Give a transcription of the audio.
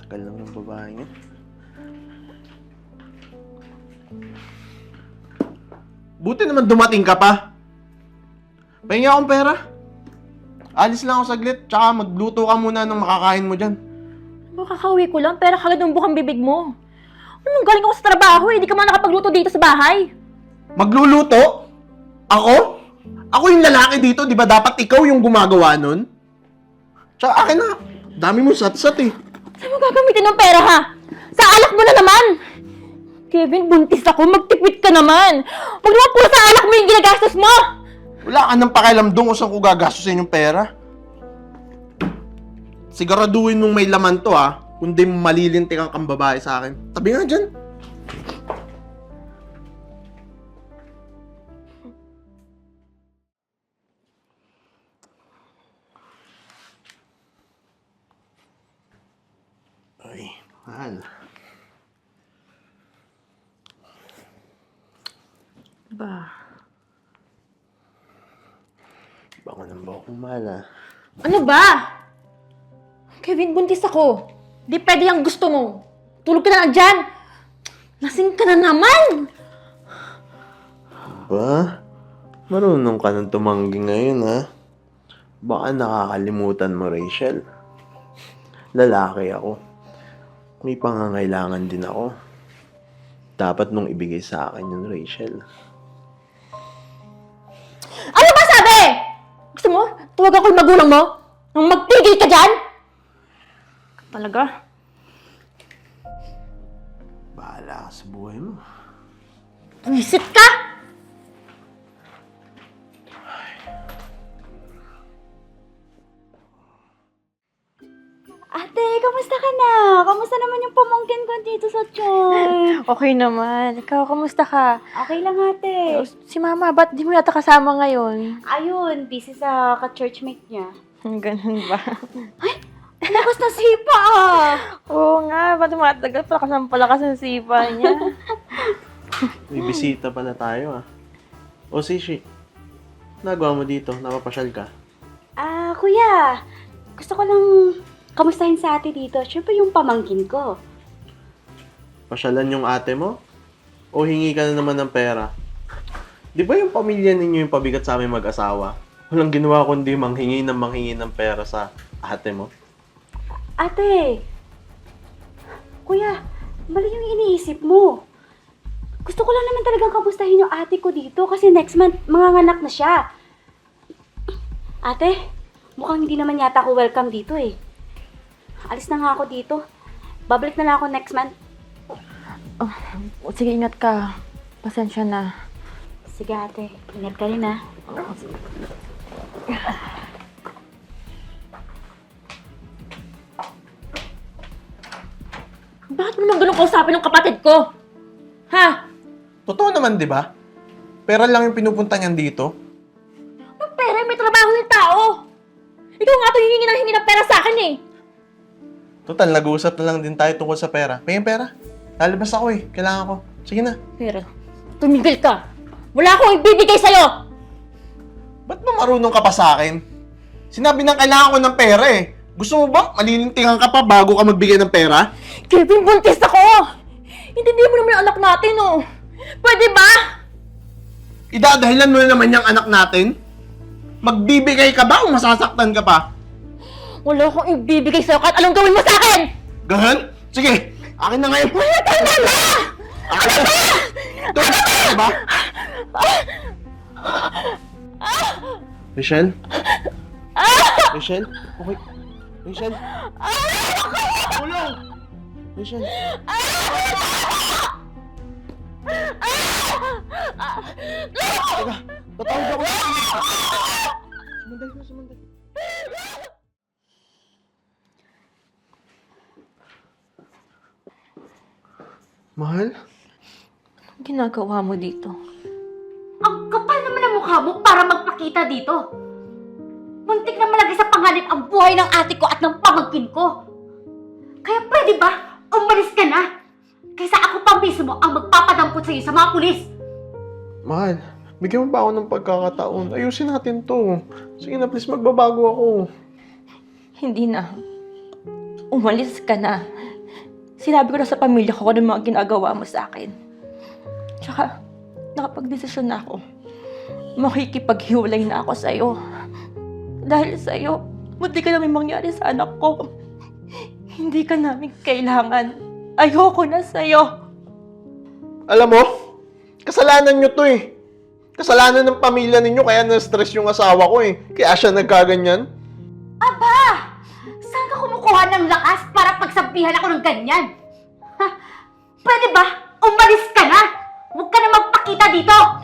Tagal lang ng babae niya. Buti naman dumating ka pa. Pahingi akong pera. Alis lang ako saglit, tsaka magluto ka muna ng makakain mo dyan. Makakauwi ko lang, pero kagad ng bukang bibig mo. Anong galing ako sa trabaho eh, di ka man nakapagluto dito sa bahay. Magluluto? Ako? Ako yung lalaki dito, di ba dapat ikaw yung gumagawa nun? Tsaka akin na, dami mo sat-sat eh. Saan mo gagamitin ng pera ha? Sa alak mo na naman! Kevin, buntis ako, magtipid ka naman! Huwag naman puro sa alak mo yung ginagastos mo! Wala ka nang pakialam doon kung saan ko gagastusin yung pera. Siguraduhin mong may laman to ha, kundi malilintikan kang babae sa akin. Tabi nga dyan. Ay, mahal. Ba? Bango ng buhok mo, mahal ha. Ano ba? Kevin, buntis ako. Di pwede yung gusto mo. Tulog ka na lang dyan. Lasing ka na naman! Ba? Marunong ka nang tumanggi ngayon ha. Baka nakakalimutan mo, Rachel. Lalaki ako. May pangangailangan din ako. Dapat mong ibigay sa akin yun, Rachel. Ano ba sabi? Gusto mo? Tuwag ako yung magulang mo? Nang magpigil ka dyan? Talaga? Bahala ka sa buhay mo. Visit ka? Ate, kamusta ka na? Kamusta naman yung pamangkin ko dito sa Choy? Okay naman. Ikaw, kamusta ka? Okay lang, ate. Si Mama, ba't di mo yata kasama ngayon? Ayun, busy sa ka-churchmate niya. Ganun ba? Lakas na sipa ah! Oo nga, ba't matagal pala ng sipa niya? May bisita pala tayo ah. O Sishi, nagawa mo dito? Napapasyal ka? Kuya, gusto ko lang kamustahin sa ate dito. Siyempre yung pamangkin ko. Pasyalan yung ate mo? O hingi ka na naman ng pera? Di ba yung pamilya ninyo yung pabigat sa aming mag-asawa? Walang ginawa kundi manghingi ng pera sa ate mo? Ate! Kuya, mali yung iniisip mo. Gusto ko lang naman talagang kamustahin yung ate ko dito kasi next month manganganak na siya. Ate, mukhang hindi naman yata ako welcome dito eh. Alis na nga ako dito. Babalik na lang ako next month. Sige, ingat ka. Pasensya na. Sige ate, ingat ka rin ah. Bakit mo naman ganun kausapin ng kapatid ko? Ha? Totoo naman, di ba? Pera lang yung pinupunta niyan dito. Ang pera, may trabaho yung tao. Ikaw nga ito hingi ng pera sa akin eh. Total, nag-uusap na lang din tayo tungkol sa pera. Pahing pera. Lalabas ako eh. Kailangan ko. Sige na. Pero, tumigil ka. Wala akong ibibigay sa'yo. Ba't ba marunong ka pa sa akin? Sinabi nang kailangan ko ng pera eh. Gusto mo ba malilintingan ka pa bago ka magbigay ng pera? Kevin, buntis ako. Intindihan mo naman yung anak natin oh. Pwede ba? Idadahilan mo na naman yung anak natin? Magbibigay ka ba o masasaktan ka pa? Wala akong ibibigay sa'yo kahit anong gawin mo sa akin. Gahan? Sige, akin na ngayon. Wala tayo na! Akin na! Ito, ba? Michelle? Michelle? Okay. Michelle? Tulong! Michelle? Teka, tatawag ako. Sumunday. Mahal? Anong ginagawa mo dito? Ang kapal naman ang mukha mo para magpakita dito. Muntik na malagay sa panganib ang buhay ng ate ko at ng pamangkin ko. Kaya pwede ba, umalis ka na? Kaysa ako pa mismo ang magpapadampot sa'yo sa mga pulis. Mahal, bigyan mo ba ako ng pagkakataon? Ayusin natin to. Sige na, please, magbabago ako. Hindi na. Umalis ka na. Sinabi ko na sa pamilya ko kung ano mga ginagawa mo sa akin. Tsaka, nakapag-desisyon na ako. Makikipaghiwalay na ako sa'yo. Dahil sa'yo, buti ka namin mangyari sa anak ko. Hindi ka namin kailangan. Ayoko na sa'yo. Alam mo, kasalanan nyo to eh. Kasalanan ng pamilya ninyo kaya na-stress yung asawa ko eh. Kaya siya nagkaganyan. Aba! Saan ka kumukuha ng lakas para pagsabihan ako ng ganyan? Ha? Pwede ba? Umalis ka na! Huwag ka na magpakita dito!